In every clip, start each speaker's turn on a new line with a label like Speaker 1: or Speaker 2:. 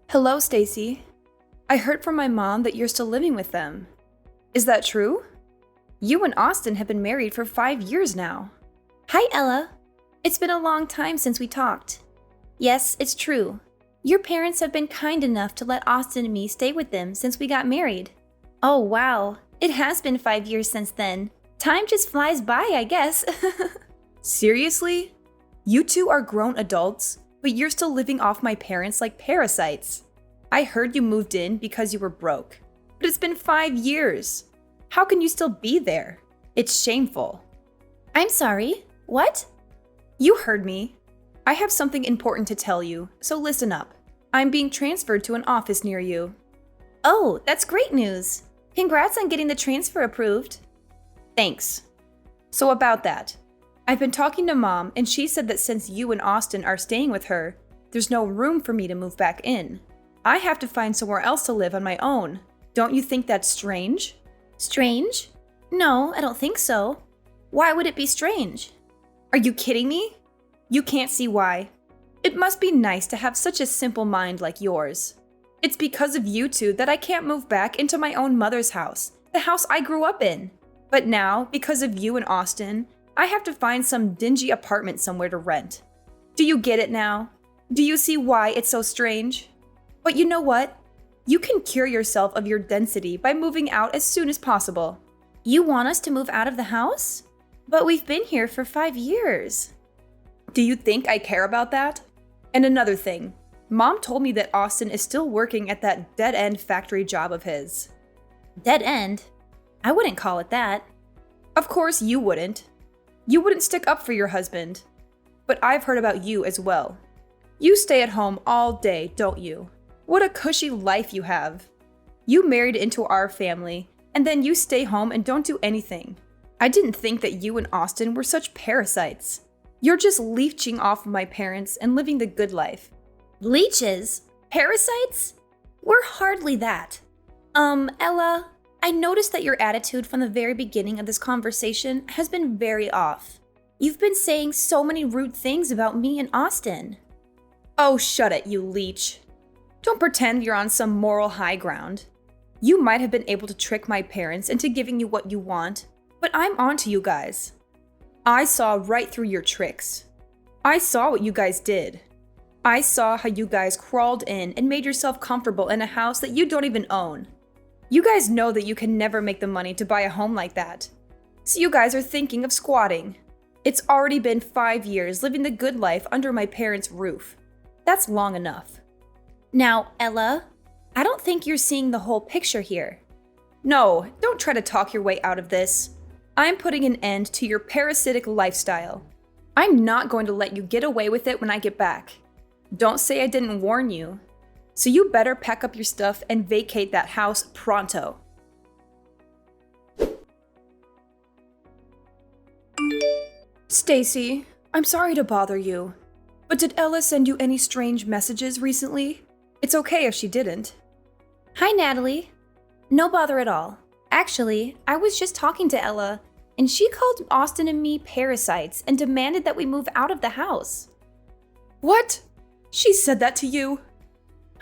Speaker 1: Hello, Stacy. I heard from my mom that you're still living with them. Is that true? You and Austin have been married for 5 years now.
Speaker 2: Hi, Ella. It's been a long time since we talked. Yes, it's true. Your parents have been kind enough to let Austin and me stay with them since we got married. Oh, wow. It has been 5 years since then. Time just flies by, I guess.
Speaker 1: Seriously? You two are grown adults, but you're still living off my parents like parasites. I heard you moved in because you were broke, but it's been 5 years. How can you still be there? It's shameful.
Speaker 2: I'm sorry. What?
Speaker 1: You heard me. I have something important to tell you, so listen up. I'm being transferred to an office near you.
Speaker 2: Oh, that's great news. Congrats on getting the transfer approved.
Speaker 1: Thanks. So about that, I've been talking to Mom, and she said that since you and Austin are staying with her, there's no room for me to move back in. I have to find somewhere else to live on my own. Don't you think that's strange?
Speaker 2: Strange? No, I don't think so. Why would it be strange?
Speaker 1: Are you kidding me? You can't see why. It must be nice to have such a simple mind like yours. It's because of you two that I can't move back into my own mother's house, the house I grew up in. But now, because of you and Austin, I have to find some dingy apartment somewhere to rent. Do you get it now? Do you see why it's so strange? But you know what? You can cure yourself of your density by moving out as soon as possible.
Speaker 2: You want us to move out of the house? But we've been here for 5 years.
Speaker 1: Do you think I care about that? And another thing, Mom told me that Austin is still working at that dead-end factory job of his.
Speaker 2: Dead end? I wouldn't call it that.
Speaker 1: Of course you wouldn't. You wouldn't stick up for your husband. But I've heard about you as well. You stay at home all day, don't you? What a cushy life you have. You married into our family, and then you stay home and don't do anything. I didn't think that you and Austin were such parasites. You're just leeching off of my parents and living the good life.
Speaker 2: Leeches? Parasites? We're hardly that. Ella, I noticed that your attitude from the very beginning of this conversation has been very off. You've been saying so many rude things about me and Austin.
Speaker 1: Oh, shut it, you leech. Don't pretend you're on some moral high ground. You might have been able to trick my parents into giving you what you want, but I'm on to you guys. I saw right through your tricks. I saw what you guys did. I saw how you guys crawled in and made yourself comfortable in a house that you don't even own. You guys know that you can never make the money to buy a home like that. So you guys are thinking of squatting. It's already been 5 years living the good life under my parents' roof. That's long enough.
Speaker 2: Now, Ella, I don't think you're seeing the whole picture here.
Speaker 1: No, don't try to talk your way out of this. I'm putting an end to your parasitic lifestyle. I'm not going to let you get away with it when I get back. Don't say I didn't warn you. So you better pack up your stuff and vacate that house pronto. Stacy, I'm sorry to bother you, but did Ella send you any strange messages recently? It's okay if she didn't.
Speaker 2: Hi, Natalie. No bother at all. Actually, I was just talking to Ella, and she called Austin and me parasites and demanded that we move out of the house.
Speaker 1: What? She said that to you?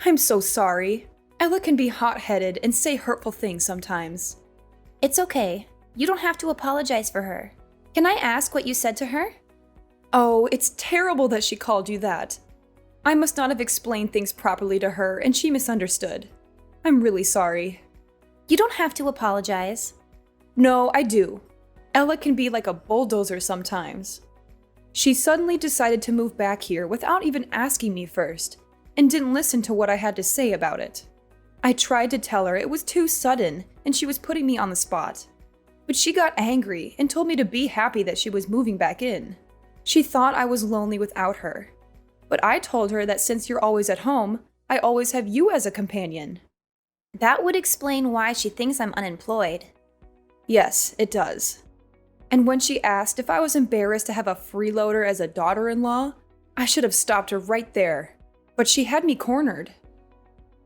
Speaker 1: I'm so sorry. Ella can be hot-headed and say hurtful things sometimes.
Speaker 2: It's okay. You don't have to apologize for her. Can I ask what you said to her?
Speaker 1: Oh, it's terrible that she called you that. I must not have explained things properly to her and she misunderstood. I'm really sorry.
Speaker 2: You don't have to apologize.
Speaker 1: No, I do. Ella can be like a bulldozer sometimes. She suddenly decided to move back here without even asking me first, and didn't listen to what I had to say about it. I tried to tell her it was too sudden and she was putting me on the spot. But she got angry and told me to be happy that she was moving back in. She thought I was lonely without her. But I told her that since you're always at home, I always have you as a companion.
Speaker 2: That would explain why she thinks I'm unemployed.
Speaker 1: Yes, it does. And when she asked if I was embarrassed to have a freeloader as a daughter-in-law, I should have stopped her right there. But she had me cornered.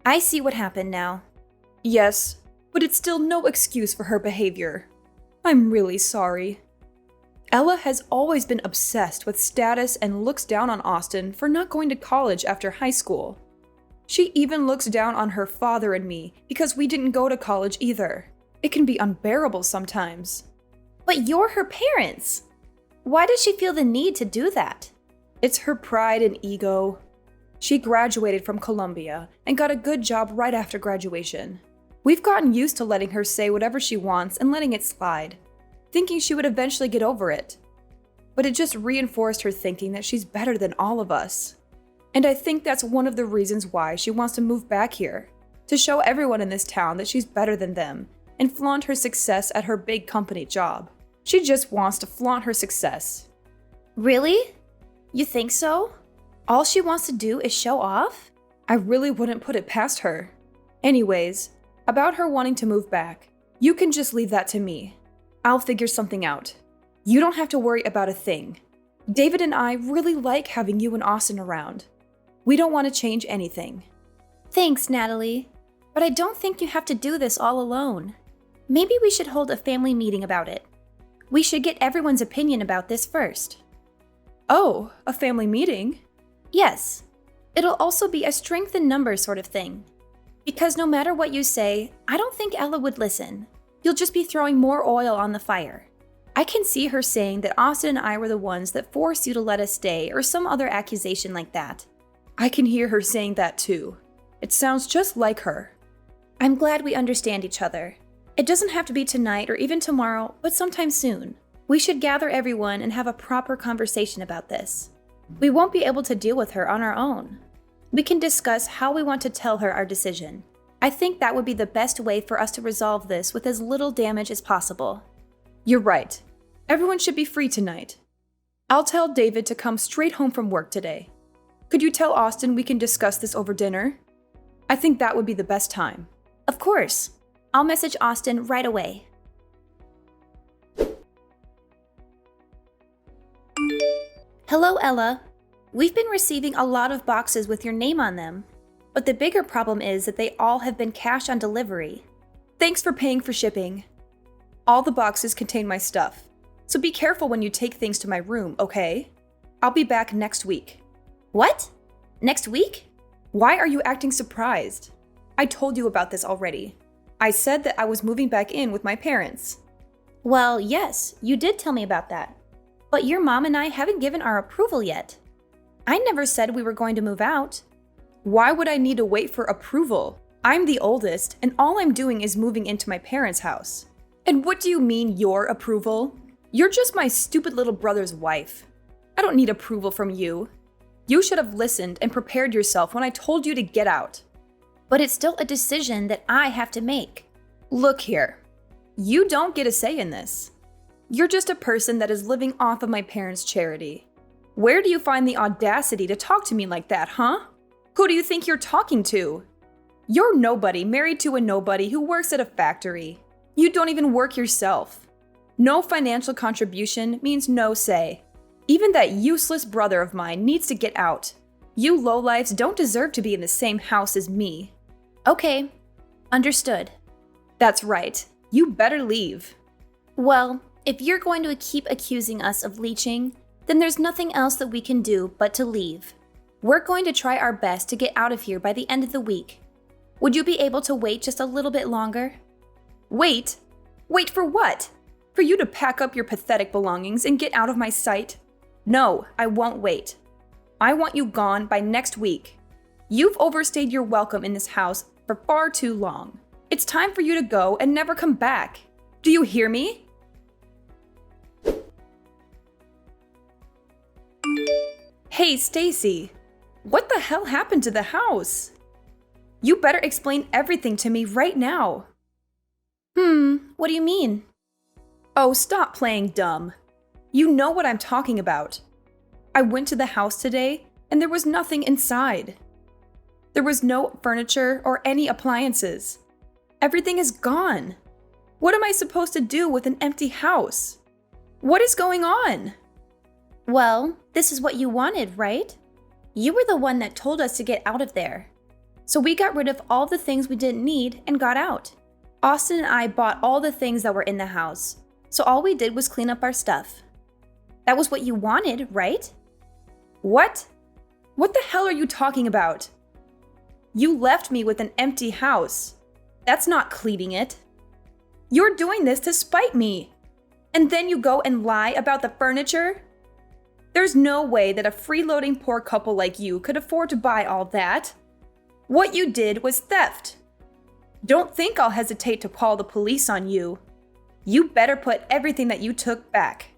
Speaker 2: I see what happened now.
Speaker 1: Yes, but it's still no excuse for her behavior. I'm really sorry. Ella has always been obsessed with status and looks down on Austin for not going to college after high school. She even looks down on her father and me because we didn't go to college either. It can be unbearable sometimes.
Speaker 2: But you're her parents. Why does she feel the need to do that?
Speaker 1: It's her pride and ego. She graduated from Columbia and got a good job right after graduation. We've gotten used to letting her say whatever she wants and letting it slide, thinking she would eventually get over it. But it just reinforced her thinking that she's better than all of us. And I think that's one of the reasons why she wants to move back here, to show everyone in this town that she's better than them and flaunt her success at her big company job. She just wants to flaunt her success.
Speaker 2: Really? You think so? All she wants to do is show off?
Speaker 1: I really wouldn't put it past her. Anyways, about her wanting to move back, you can just leave that to me. I'll figure something out. You don't have to worry about a thing. David and I really like having you and Austin around. We don't want to change anything.
Speaker 2: Thanks, Natalie. But I don't think you have to do this all alone. Maybe we should hold a family meeting about it. We should get everyone's opinion about this first.
Speaker 1: Oh, a family meeting?
Speaker 2: Yes. It'll also be a strength in numbers sort of thing. Because no matter what you say, I don't think Ella would listen. You'll just be throwing more oil on the fire. I can see her saying that Austin and I were the ones that forced you to let us stay or some other accusation like that.
Speaker 1: I can hear her saying that too. It sounds just like her.
Speaker 2: I'm glad we understand each other. It doesn't have to be tonight or even tomorrow, but sometime soon. We should gather everyone and have a proper conversation about this. We won't be able to deal with her on our own. We can discuss how we want to tell her our decision. I think that would be the best way for us to resolve this with as little damage as possible.
Speaker 1: You're right. Everyone should be free tonight. I'll tell David to come straight home from work today. Could you tell Austin we can discuss this over dinner? I think that would be the best time.
Speaker 2: Of course. I'll message Austin right away. Hello, Ella. We've been receiving a lot of boxes with your name on them, but the bigger problem is that they all have been cash on delivery.
Speaker 1: Thanks for paying for shipping. All the boxes contain my stuff, so be careful when you take things to my room, okay? I'll be back next week.
Speaker 2: What? Next week?
Speaker 1: Why are you acting surprised? I told you about this already. I said that I was moving back in with my parents.
Speaker 2: Well, yes, you did tell me about that. But your mom and I haven't given our approval yet. I never said we were going to move out.
Speaker 1: Why would I need to wait for approval? I'm the oldest, and all I'm doing is moving into my parents' house. And what do you mean, your approval? You're just my stupid little brother's wife. I don't need approval from you. You should have listened and prepared yourself when I told you to get out.
Speaker 2: But it's still a decision that I have to make.
Speaker 1: Look here. You don't get a say in this. You're just a person that is living off of my parents' charity. Where do you find the audacity to talk to me like that, huh? Who do you think you're talking to? You're nobody married to a nobody who works at a factory. You don't even work yourself. No financial contribution means no say. Even that useless brother of mine needs to get out. You lowlifes don't deserve to be in the same house as me.
Speaker 2: Okay, understood.
Speaker 1: That's right. You better leave.
Speaker 2: Well, if you're going to keep accusing us of leeching, then there's nothing else that we can do but to leave. We're going to try our best to get out of here by the end of the week. Would you be able to wait just a little bit longer?
Speaker 1: Wait? Wait for what? For you to pack up your pathetic belongings and get out of my sight? No, I won't wait. I want you gone by next week. You've overstayed your welcome in this house for far too long. It's time for you to go and never come back. Do you hear me? Hey, Stacy. What the hell happened to the house? You better explain everything to me right now.
Speaker 2: What do you mean?
Speaker 1: Oh, stop playing dumb. You know what I'm talking about. I went to the house today and there was nothing inside. There was no furniture or any appliances. Everything is gone. What am I supposed to do with an empty house? What is going on?
Speaker 2: Well, this is what you wanted, right? You were the one that told us to get out of there. So we got rid of all the things we didn't need and got out. Austin and I bought all the things that were in the house. So all we did was clean up our stuff. That was what you wanted, right?
Speaker 1: What? What the hell are you talking about? You left me with an empty house. That's not cleaning it. You're doing this to spite me. And then you go and lie about the furniture? There's no way that a freeloading poor couple like you could afford to buy all that. What you did was theft. Don't think I'll hesitate to call the police on you. You better put everything that you took back.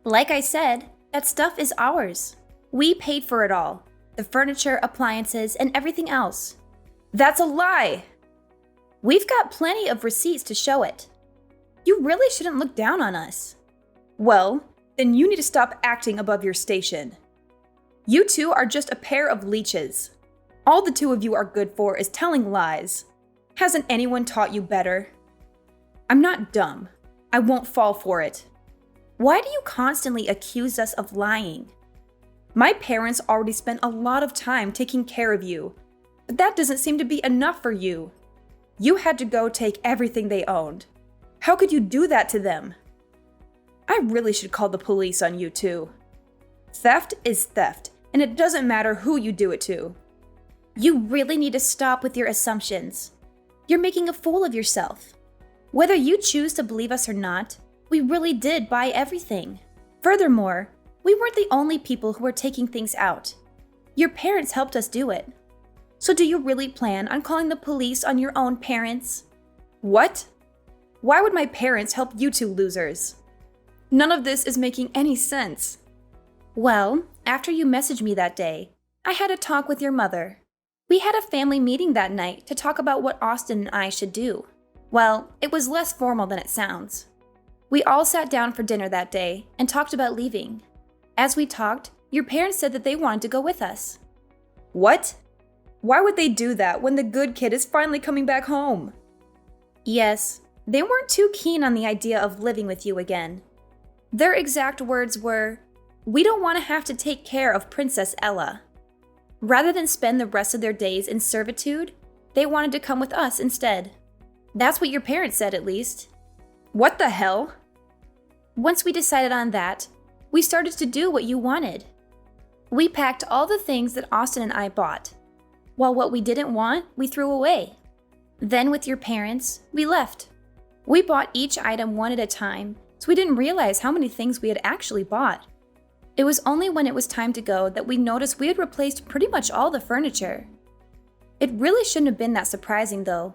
Speaker 2: Like I said, that stuff is ours. We paid for it all. The furniture, appliances, and everything else.
Speaker 1: That's a lie!
Speaker 2: We've got plenty of receipts to show it. You really shouldn't look down on us.
Speaker 1: Well, then you need to stop acting above your station. You two are just a pair of leeches. All the two of you are good for is telling lies. Hasn't anyone taught you better? I'm not dumb. I won't fall for it.
Speaker 2: Why do you constantly accuse us of lying?
Speaker 1: My parents already spent a lot of time taking care of you, but that doesn't seem to be enough for you. You had to go take everything they owned. How could you do that to them? I really should call the police on you two. Theft is theft, and it doesn't matter who you do it to.
Speaker 2: You really need to stop with your assumptions. You're making a fool of yourself. Whether you choose to believe us or not, we really did buy everything. Furthermore, we weren't the only people who were taking things out. Your parents helped us do it. So do you really plan on calling the police on your own parents?
Speaker 1: What? Why would my parents help you two losers? None of this is making any sense.
Speaker 2: Well, after you messaged me that day, I had a talk with your mother. We had a family meeting that night to talk about what Austin and I should do. Well, it was less formal than it sounds. We all sat down for dinner that day and talked about leaving. As we talked, your parents said that they wanted to go with us.
Speaker 1: What? Why would they do that when the good kid is finally coming back home?
Speaker 2: Yes, they weren't too keen on the idea of living with you again. Their exact words were, "We don't want to have to take care of Princess Ella." Rather than spend the rest of their days in servitude, they wanted to come with us instead. That's what your parents said, at least.
Speaker 1: What the hell?
Speaker 2: Once we decided on that, we started to do what you wanted. We packed all the things that Austin and I bought, while what we didn't want, we threw away. Then with your parents, we left. We bought each item one at a time, so we didn't realize how many things we had actually bought. It was only when it was time to go that we noticed we had replaced pretty much all the furniture. It really shouldn't have been that surprising, though.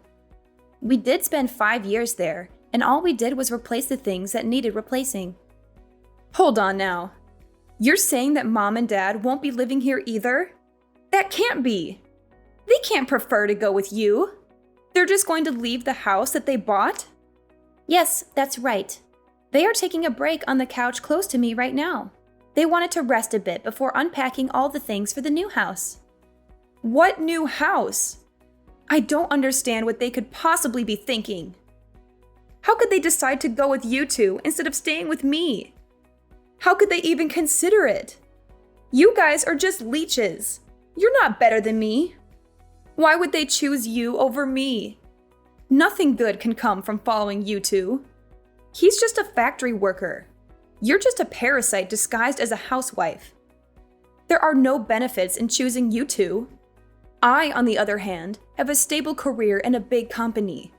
Speaker 2: We did spend 5 years there, and all we did was replace the things that needed replacing.
Speaker 1: Hold on now. You're saying that Mom and Dad won't be living here either? That can't be. They can't prefer to go with you. They're just going to leave the house that they bought?
Speaker 2: Yes, that's right. They are taking a break on the couch close to me right now. They wanted to rest a bit before unpacking all the things for the new house.
Speaker 1: What new house? I don't understand what they could possibly be thinking. How could they decide to go with you two instead of staying with me? How could they even consider it? You guys are just leeches. You're not better than me. Why would they choose you over me? Nothing good can come from following you two. He's just a factory worker. You're just a parasite disguised as a housewife. There are no benefits in choosing you two. I, on the other hand, have a stable career in a big company.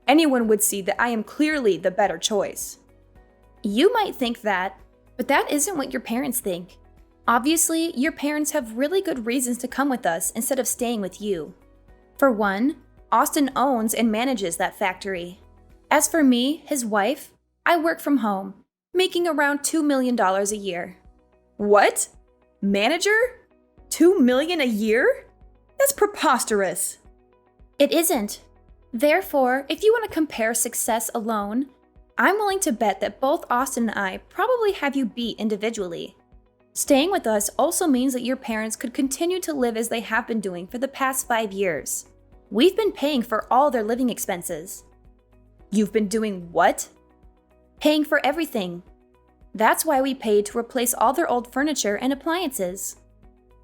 Speaker 1: Anyone would see that I am clearly the better choice.
Speaker 2: You might think that, but that isn't what your parents think. Obviously, your parents have really good reasons to come with us instead of staying with you. For one, Austin owns and manages that factory. As for me, his wife, I work from home, making around $2 million a year.
Speaker 1: What? Manager? $2 million a year? That's preposterous.
Speaker 2: It isn't. Therefore, if you want to compare success alone, I'm willing to bet that both Austin and I probably have you beat individually. Staying with us also means that your parents could continue to live as they have been doing for the past 5 years. We've been paying for all their living expenses.
Speaker 1: You've been doing what?
Speaker 2: Paying for everything. That's why we paid to replace all their old furniture and appliances.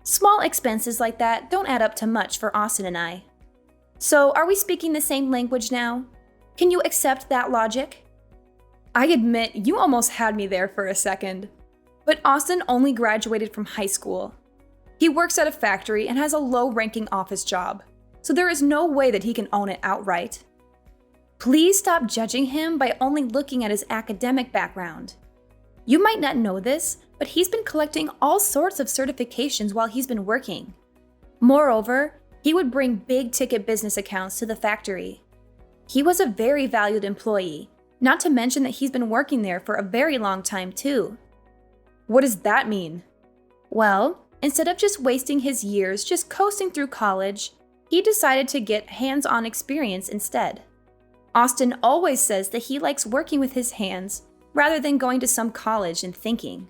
Speaker 2: Small expenses like that don't add up to much for Austin and I. So, are we speaking the same language now? Can you accept that logic?
Speaker 1: I admit you almost had me there for a second. But Austin only graduated from high school. He works at a factory and has a low-ranking office job. so there is no way that he can own it outright.
Speaker 2: Please stop judging him by only looking at his academic background. You might not know this, but he's been collecting all sorts of certifications while he's been working. Moreover, he would bring big-ticket business accounts to the factory. He was a very valued employee, not to mention that he's been working there for a very long time too.
Speaker 1: What does that mean?
Speaker 2: Well, instead of just wasting his years just coasting through college, he decided to get hands-on experience instead. Austin always says that he likes working with his hands rather than going to some college and thinking.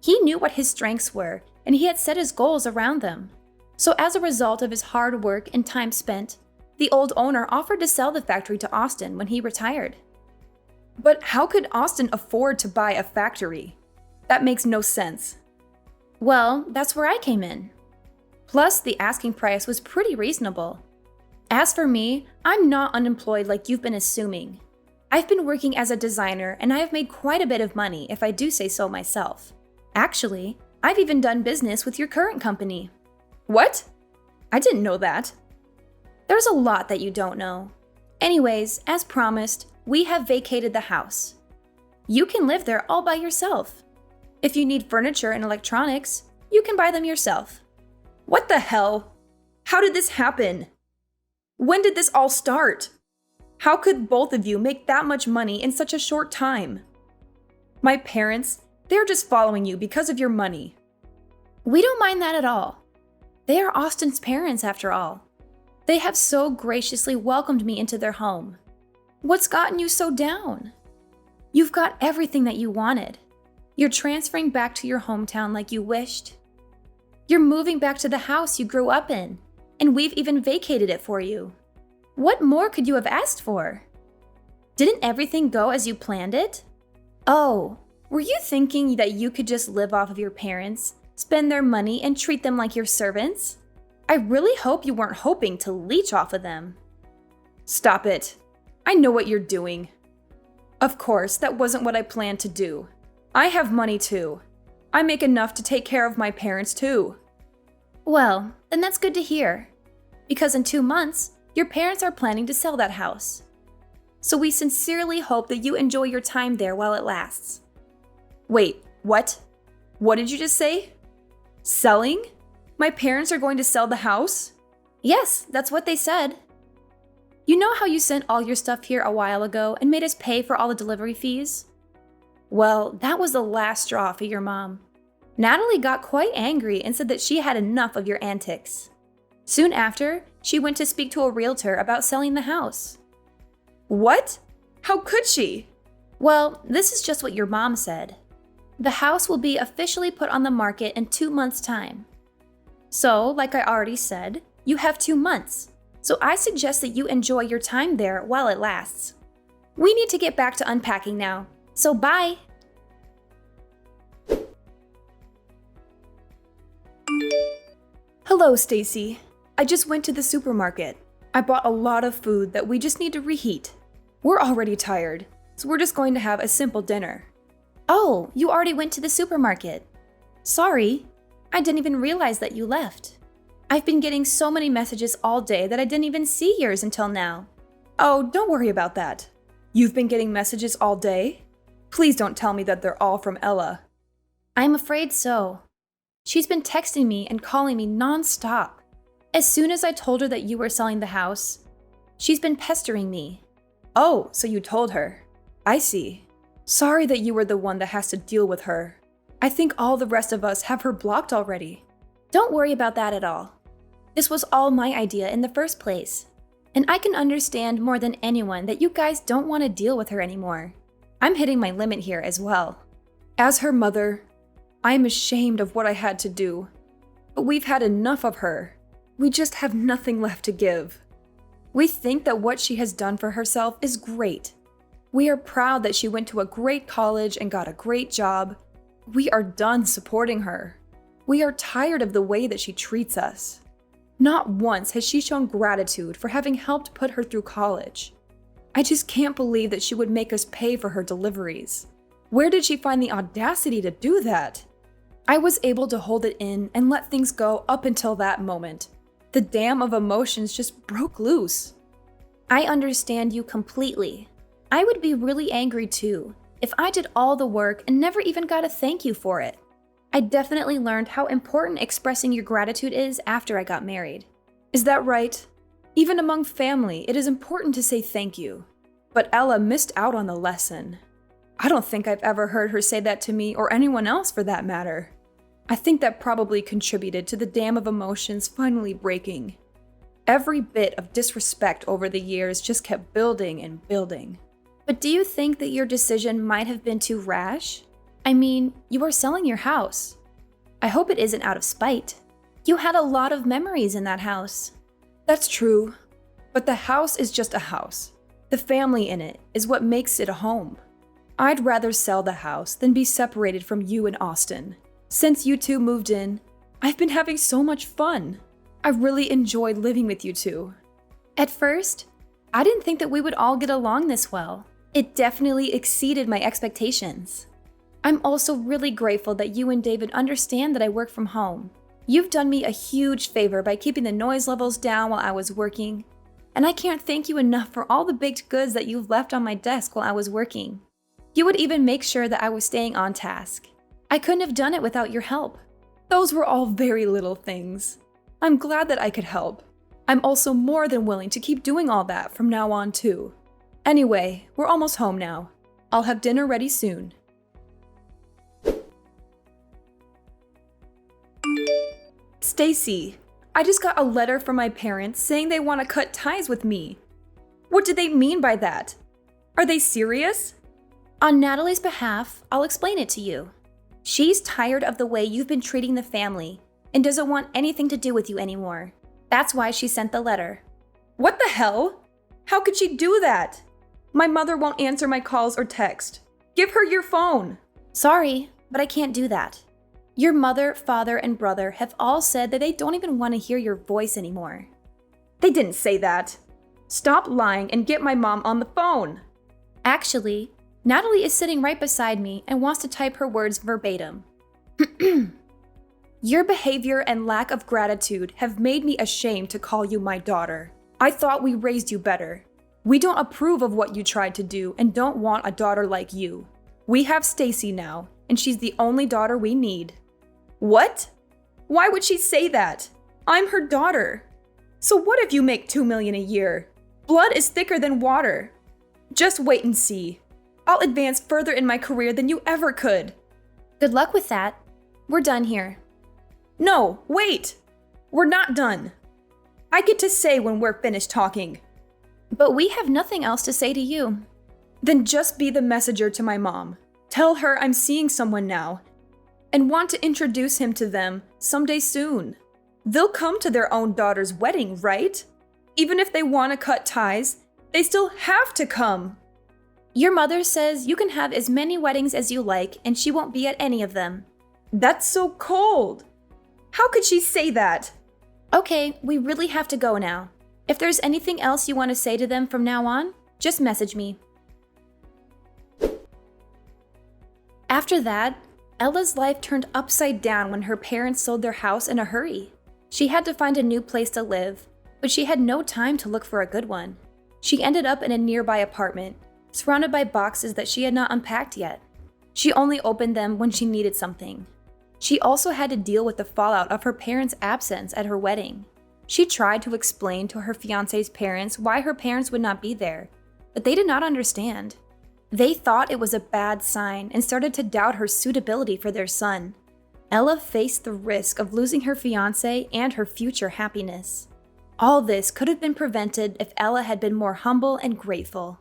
Speaker 2: He knew what his strengths were, and he had set his goals around them. So as a result of his hard work and time spent, the old owner offered to sell the factory to Austin when he retired.
Speaker 1: But how could Austin afford to buy a factory? That makes no sense.
Speaker 2: Well, that's where I came in. Plus, the asking price was pretty reasonable. As for me, I'm not unemployed like you've been assuming. I've been working as a designer and I have made quite a bit of money if I do say so myself. Actually, I've even done business with your current company.
Speaker 1: What? I didn't know that.
Speaker 2: There's a lot that you don't know. Anyways, as promised, we have vacated the house. You can live there all by yourself. If you need furniture and electronics, you can buy them yourself.
Speaker 1: What the hell? How did this happen? When did this all start? How could both of you make that much money in such a short time? My parents, they're just following you because of your money.
Speaker 2: We don't mind that at all. They are Austin's parents, after all. They have so graciously welcomed me into their home. What's gotten you so down? You've got everything that you wanted. You're transferring back to your hometown like you wished. You're moving back to the house you grew up in, and we've even vacated it for you. What more could you have asked for? Didn't everything go as you planned it? Oh, were you thinking that you could just live off of your parents, spend their money, and treat them like your servants? I really hope you weren't hoping to leech off of them.
Speaker 1: Stop it. I know what you're doing. Of course, that wasn't what I planned to do. I have money too. I make enough to take care of my parents too.
Speaker 2: Well, then that's good to hear. Because in 2 months, your parents are planning to sell that house. So we sincerely hope that you enjoy your time there while it lasts.
Speaker 1: Wait, what? What did you just say? Selling? My parents are going to sell the house?
Speaker 2: Yes, that's what they said. You know how you sent all your stuff here a while ago and made us pay for all the delivery fees? Well, that was the last straw for your mom. Natalie got quite angry and said that she had enough of your antics. Soon after, she went to speak to a realtor about selling the house.
Speaker 1: What? How could she?
Speaker 2: Well, this is just what your mom said. The house will be officially put on the market in 2 months' time. So, like I already said, you have 2 months. So I suggest that you enjoy your time there while it lasts. We need to get back to unpacking now. So bye!
Speaker 1: Hello, Stacy. I just went to the supermarket. I bought a lot of food that we just need to reheat. We're already tired, so we're just going to have a simple dinner.
Speaker 2: Oh, you already went to the supermarket. Sorry, I didn't even realize that you left. I've been getting so many messages all day that I didn't even see yours until now.
Speaker 1: Oh, don't worry about that. You've been getting messages all day? Please don't tell me that they're all from Ella.
Speaker 2: I'm afraid so. She's been texting me and calling me non-stop. As soon as I told her that you were selling the house, she's been pestering me.
Speaker 1: Oh, so you told her. I see. Sorry that you were the one that has to deal with her. I think all the rest of us have her blocked already.
Speaker 2: Don't worry about that at all. This was all my idea in the first place. And I can understand more than anyone that you guys don't want to deal with her anymore. I'm hitting my limit here as well.
Speaker 1: As her mother, I am ashamed of what I had to do. But we've had enough of her. We just have nothing left to give. We think that what she has done for herself is great. We are proud that she went to a great college and got a great job. We are done supporting her. We are tired of the way that she treats us. Not once has she shown gratitude for having helped put her through college. I just can't believe that she would make us pay for her deliveries. Where did she find the audacity to do that? I was able to hold it in and let things go up until that moment. The dam of emotions just broke loose.
Speaker 2: I understand you completely. I would be really angry too if I did all the work and never even got a thank you for it. I definitely learned how important expressing your gratitude is after I got married.
Speaker 1: Is that right? Even among family, it is important to say thank you. But Ella missed out on the lesson. I don't think I've ever heard her say that to me or anyone else for that matter. I think that probably contributed to the dam of emotions finally breaking. Every bit of disrespect over the years just kept building and building.
Speaker 2: But do you think that your decision might have been too rash? I mean, you are selling your house. I hope it isn't out of spite. You had a lot of memories in that house.
Speaker 1: That's true, but the house is just a house. The family in it is what makes it a home. I'd rather sell the house than be separated from you and Austin. Since you two moved in, I've been having so much fun. I really enjoyed living with you two.
Speaker 2: At first, I didn't think that we would all get along this well. It definitely exceeded my expectations. I'm also really grateful that you and David understand that I work from home. You've done me a huge favor by keeping the noise levels down while I was working, and I can't thank you enough for all the baked goods that you've left on my desk while I was working. You would even make sure that I was staying on task. I couldn't have done it without your help.
Speaker 1: Those were all very little things. I'm glad that I could help. I'm also more than willing to keep doing all that from now on too. Anyway, we're almost home now. I'll have dinner ready soon. Stacy, I just got a letter from my parents saying they want to cut ties with me. What do they mean by that? Are they serious?
Speaker 2: On Natalie's behalf, I'll explain it to you. She's tired of the way you've been treating the family and doesn't want anything to do with you anymore. That's why she sent the letter.
Speaker 1: What the hell? How could she do that? My mother won't answer my calls or text. Give her your phone.
Speaker 2: Sorry, but I can't do that. Your mother, father, and brother have all said that they don't even want to hear your voice anymore.
Speaker 1: They didn't say that. Stop lying and get my mom on the phone.
Speaker 2: Actually, Natalie is sitting right beside me and wants to type her words verbatim.
Speaker 1: Your behavior and lack of gratitude have made me ashamed to call you my daughter. I thought we raised you better. We don't approve of what you tried to do and don't want a daughter like you. We have Stacy now, and she's the only daughter we need. What? Why would she say that? I'm her daughter. So what if you make $2 million a year? Blood is thicker than water. Just wait and see. I'll advance further in my career than you ever could.
Speaker 2: Good luck with that. We're done here.
Speaker 1: No, wait! We're not done. I get to say when we're finished talking.
Speaker 2: But we have nothing else to say to you.
Speaker 1: Then just be the messenger to my mom. Tell her I'm seeing someone now and want to introduce him to them someday soon. They'll come to their own daughter's wedding, right? Even if they want to cut ties, they still have to come.
Speaker 2: Your mother says you can have as many weddings as you like and she won't be at any of them.
Speaker 1: That's so cold. How could she say that?
Speaker 2: Okay, we really have to go now. If there's anything else you want to say to them from now on, just message me. After that, Ella's life turned upside down when her parents sold their house in a hurry. She had to find a new place to live, but she had no time to look for a good one. She ended up in a nearby apartment, surrounded by boxes that she had not unpacked yet. She only opened them when she needed something. She also had to deal with the fallout of her parents' absence at her wedding. She tried to explain to her fiancé's parents why her parents would not be there, but they did not understand. They thought it was a bad sign and started to doubt her suitability for their son. Ella faced the risk of losing her fiancé and her future happiness. All this could have been prevented if Ella had been more humble and grateful.